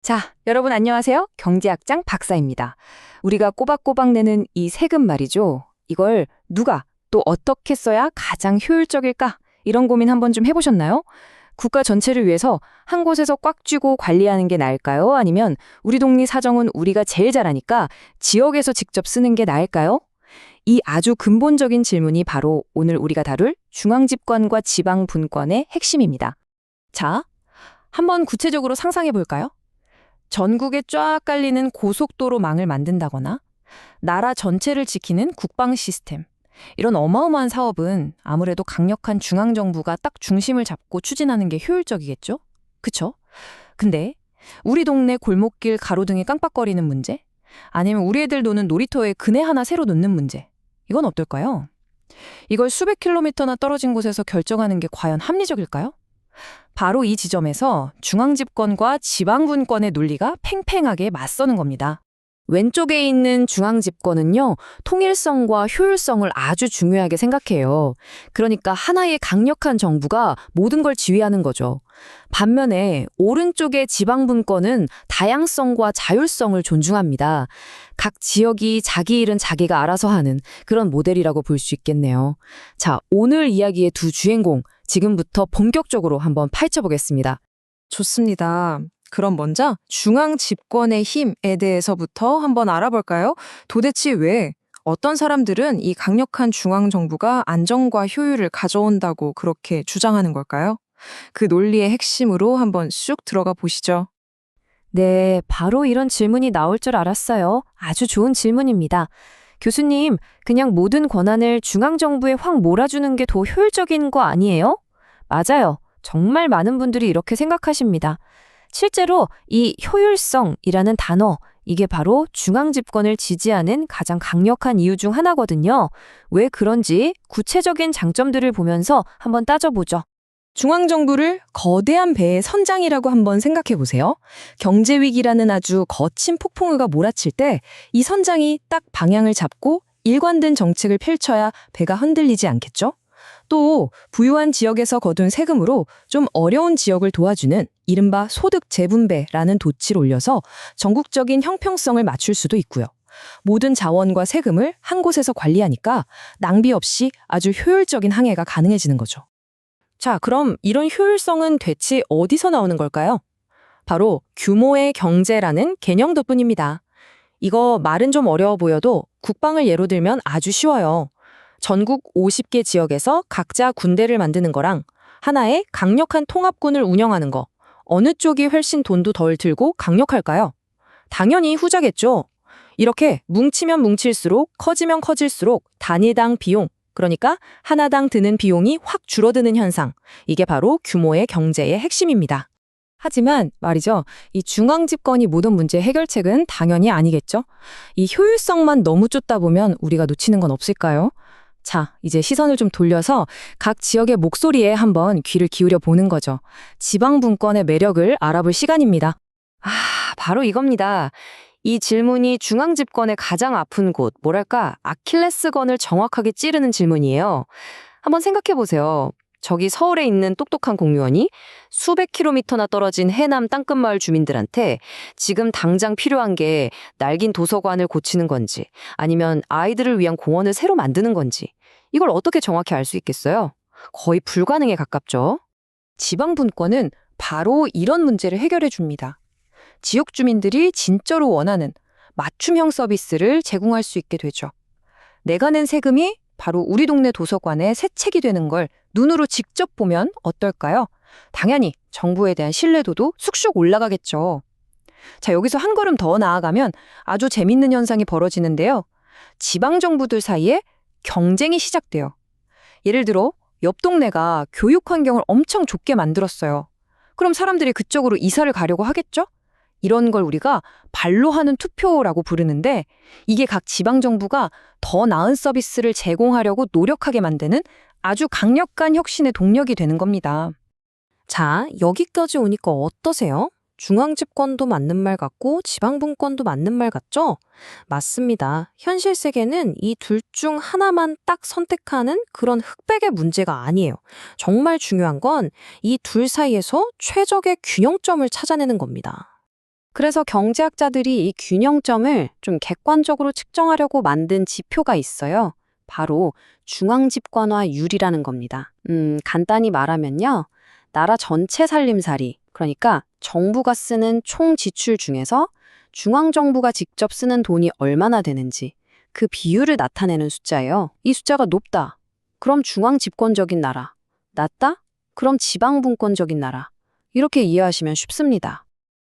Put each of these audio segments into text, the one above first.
자, 여러분 안녕하세요. 경제학장 박사입니다. 우리가 꼬박꼬박 내는 이 세금 말이죠. 이걸 누가 또 어떻게 써야 가장 효율적일까? 이런 고민 한번 좀 해보셨나요? 국가 전체를 위해서 한 곳에서 꽉 쥐고 관리하는 게 나을까요? 아니면 우리 동네 사정은 우리가 제일 잘하니까 지역에서 직접 쓰는 게 나을까요? 이 아주 근본적인 질문이 바로 오늘 우리가 다룰 중앙집권과 지방분권의 핵심입니다. 자, 한번 구체적으로 상상해 볼까요? 전국에 쫙 깔리는 고속도로 망을 만든다거나 나라 전체를 지키는 국방 시스템. 이런 어마어마한 사업은 아무래도 강력한 중앙정부가 딱 중심을 잡고 추진하는 게 효율적이겠죠? 그쵸? 근데 우리 동네 골목길 가로등이 깜빡거리는 문제? 아니면 우리 애들 노는 놀이터에 그네 하나 새로 놓는 문제? 이건 어떨까요? 이걸 수백 킬로미터나 떨어진 곳에서 결정하는 게 과연 합리적일까요? 바로 이 지점에서 중앙집권과 지방분권의 논리가 팽팽하게 맞서는 겁니다. 왼쪽에 있는 중앙집권은요, 통일성과 효율성을 아주 중요하게 생각해요. 그러니까 하나의 강력한 정부가 모든 걸 지휘하는 거죠. 반면에 오른쪽의 지방분권은 다양성과 자율성을 존중합니다. 각 지역이 자기 일은 자기가 알아서 하는 그런 모델이라고 볼 수 있겠네요. 자, 오늘 이야기의 두 주인공, 지금부터 본격적으로 한번 파헤쳐보겠습니다. 좋습니다. 그럼 먼저 중앙 집권의 힘에 대해서부터 한번 알아볼까요? 도대체 왜 어떤 사람들은 이 강력한 중앙 정부가 안정과 효율을 가져온다고 그렇게 주장하는 걸까요? 그 논리의 핵심으로 한번 쑥 들어가 보시죠. 네, 바로 이런 질문이 나올 줄 알았어요. 아주 좋은 질문입니다. 교수님, 그냥 모든 권한을 중앙정부에 확 몰아주는 게 더 효율적인 거 아니에요? 맞아요. 정말 많은 분들이 이렇게 생각하십니다. 실제로 이 효율성이라는 단어, 이게 바로 중앙집권을 지지하는 가장 강력한 이유 중 하나거든요. 왜 그런지 구체적인 장점들을 보면서 한번 따져보죠. 중앙정부를 거대한 배의 선장이라고 한번 생각해 보세요. 경제위기라는 아주 거친 폭풍우가 몰아칠 때 이 선장이 딱 방향을 잡고 일관된 정책을 펼쳐야 배가 흔들리지 않겠죠? 또 부유한 지역에서 거둔 세금으로 좀 어려운 지역을 도와주는 이른바 소득 재분배라는 돛을 올려서 전국적인 형평성을 맞출 수도 있고요. 모든 자원과 세금을 한 곳에서 관리하니까 낭비 없이 아주 효율적인 항해가 가능해지는 거죠. 자, 그럼 이런 효율성은 대체 어디서 나오는 걸까요? 바로 규모의 경제라는 개념 덕분입니다. 이거 말은 좀 어려워 보여도 국방을 예로 들면 아주 쉬워요. 전국 50개 지역에서 각자 군대를 만드는 거랑 하나의 강력한 통합군을 운영하는 거, 어느 쪽이 훨씬 돈도 덜 들고 강력할까요? 당연히 후자겠죠. 이렇게 뭉치면 뭉칠수록 커지면 커질수록 단위당 비용, 그러니까 하나당 드는 비용이 확 줄어드는 현상. 이게 바로 규모의 경제의 핵심입니다. 하지만 말이죠. 이 중앙집권이 모든 문제 해결책은 당연히 아니겠죠. 이 효율성만 너무 쫓다 보면 우리가 놓치는 건 없을까요? 자, 이제 시선을 좀 돌려서 각 지역의 목소리에 한번 귀를 기울여 보는 거죠. 지방분권의 매력을 알아볼 시간입니다. 아, 바로 이겁니다. 이 질문이 중앙집권의 가장 아픈 곳, 뭐랄까, 아킬레스건을 정확하게 찌르는 질문이에요. 한번 생각해 보세요. 저기 서울에 있는 똑똑한 공무원이 수백 킬로미터나 떨어진 해남 땅끝마을 주민들한테 지금 당장 필요한 게 낡은 도서관을 고치는 건지 아니면 아이들을 위한 공원을 새로 만드는 건지 이걸 어떻게 정확히 알 수 있겠어요? 거의 불가능에 가깝죠. 지방분권은 바로 이런 문제를 해결해 줍니다. 지역 주민들이 진짜로 원하는 맞춤형 서비스를 제공할 수 있게 되죠. 내가 낸 세금이 바로 우리 동네 도서관의 새 책이 되는 걸 눈으로 직접 보면 어떨까요? 당연히 정부에 대한 신뢰도도 쑥쑥 올라가겠죠. 자, 여기서 한 걸음 더 나아가면 아주 재밌는 현상이 벌어지는데요. 지방정부들 사이에 경쟁이 시작돼요. 예를 들어 옆 동네가 교육 환경을 엄청 좋게 만들었어요. 그럼 사람들이 그쪽으로 이사를 가려고 하겠죠? 이런 걸 우리가 발로 하는 투표라고 부르는데 이게 각 지방정부가 더 나은 서비스를 제공하려고 노력하게 만드는 아주 강력한 혁신의 동력이 되는 겁니다. 자, 여기까지 오니까 어떠세요? 중앙집권도 맞는 말 같고 지방분권도 맞는 말 같죠? 맞습니다. 현실 세계는 이 둘 중 하나만 딱 선택하는 그런 흑백의 문제가 아니에요. 정말 중요한 건 이 둘 사이에서 최적의 균형점을 찾아내는 겁니다. 그래서 경제학자들이 이 균형점을 좀 객관적으로 측정하려고 만든 지표가 있어요. 바로 중앙집권화율이라는 겁니다. 간단히 말하면요. 나라 전체 살림살이, 그러니까 정부가 쓰는 총 지출 중에서 중앙정부가 직접 쓰는 돈이 얼마나 되는지 그 비율을 나타내는 숫자예요. 이 숫자가 높다. 그럼 중앙집권적인 나라. 낮다? 그럼 지방분권적인 나라. 이렇게 이해하시면 쉽습니다.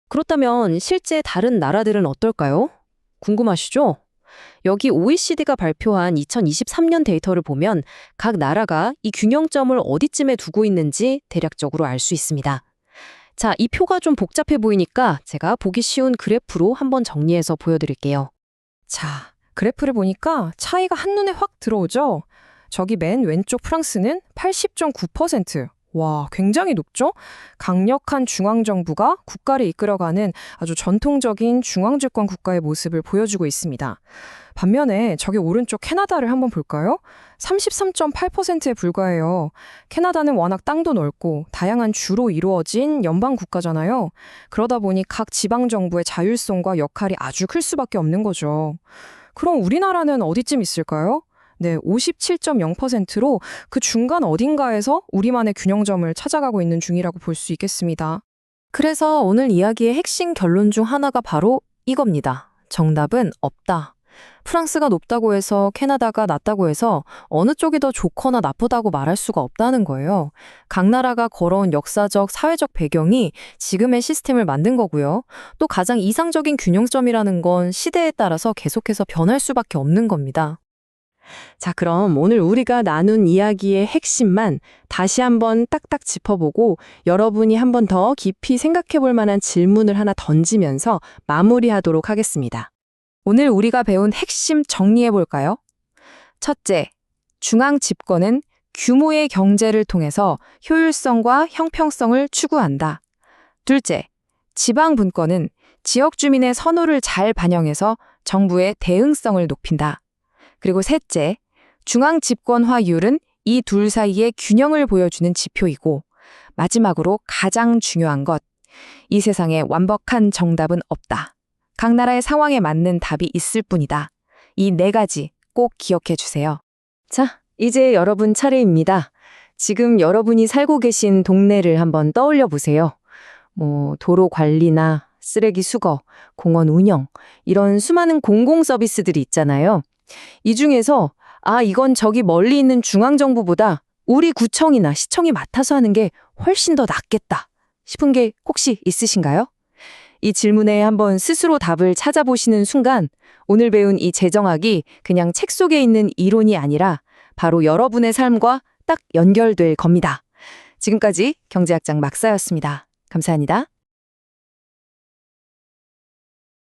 그렇다면 실제 다른 나라들은 어떨까요? 궁금하시죠? 여기 OECD가 발표한 2023년 데이터를 보면 각 나라가 이 균형점을 어디쯤에 두고 있는지 대략적으로 알 수 있습니다. 자, 이 표가 좀 복잡해 보이니까 제가 보기 쉬운 그래프로 한번 정리해서 보여드릴게요. 자, 그래프를 보니까 차이가 한눈에 확 들어오죠? 저기 맨 왼쪽 프랑스는 80.9%. 와, 굉장히 높죠? 강력한 중앙정부가 국가를 이끌어가는 아주 전통적인 중앙집권 국가의 모습을 보여주고 있습니다. 반면에 저기 오른쪽 캐나다를 한번 볼까요? 33.8%에 불과해요. 캐나다는 워낙 땅도 넓고 다양한 주로 이루어진 연방 국가잖아요. 그러다 보니 각 지방정부의 자율성과 역할이 아주 클 수밖에 없는 거죠. 그럼 우리나라는 어디쯤 있을까요? 네, 57.0%로 그 중간 어딘가에서 우리만의 균형점을 찾아가고 있는 중이라고 볼 수 있겠습니다. 그래서 오늘 이야기의 핵심 결론 중 하나가 바로 이겁니다. 정답은 없다. 프랑스가 높다고 해서 캐나다가 낮다고 해서 어느 쪽이 더 좋거나 나쁘다고 말할 수가 없다는 거예요. 각 나라가 걸어온 역사적, 사회적 배경이 지금의 시스템을 만든 거고요. 또 가장 이상적인 균형점이라는 건 시대에 따라서 계속해서 변할 수밖에 없는 겁니다. 자, 그럼 오늘 우리가 나눈 이야기의 핵심만 다시 한번 딱딱 짚어보고 여러분이 한 번 더 깊이 생각해 볼 만한 질문을 하나 던지면서 마무리하도록 하겠습니다. 오늘 우리가 배운 핵심 정리해 볼까요? 첫째, 중앙 집권은 규모의 경제를 통해서 효율성과 형평성을 추구한다. 둘째, 지방 분권은 지역 주민의 선호를 잘 반영해서 정부의 대응성을 높인다. 그리고 셋째, 중앙 집권화율은 이 둘 사이의 균형을 보여주는 지표이고, 마지막으로 가장 중요한 것, 이 세상에 완벽한 정답은 없다. 각 나라의 상황에 맞는 답이 있을 뿐이다. 이 네 가지 꼭 기억해 주세요. 자, 이제 여러분 차례입니다. 지금 여러분이 살고 계신 동네를 한번 떠올려 보세요. 도로 관리나 쓰레기 수거, 공원 운영, 이런 수많은 공공 서비스들이 있잖아요. 이 중에서 이건 저기 멀리 있는 중앙정부보다 우리 구청이나 시청이 맡아서 하는 게 훨씬 더 낫겠다 싶은 게 혹시 있으신가요? 이 질문에 한번 스스로 답을 찾아보시는 순간 오늘 배운 이 재정학이 그냥 책 속에 있는 이론이 아니라 바로 여러분의 삶과 딱 연결될 겁니다. 지금까지 경제학장 막사였습니다. 감사합니다.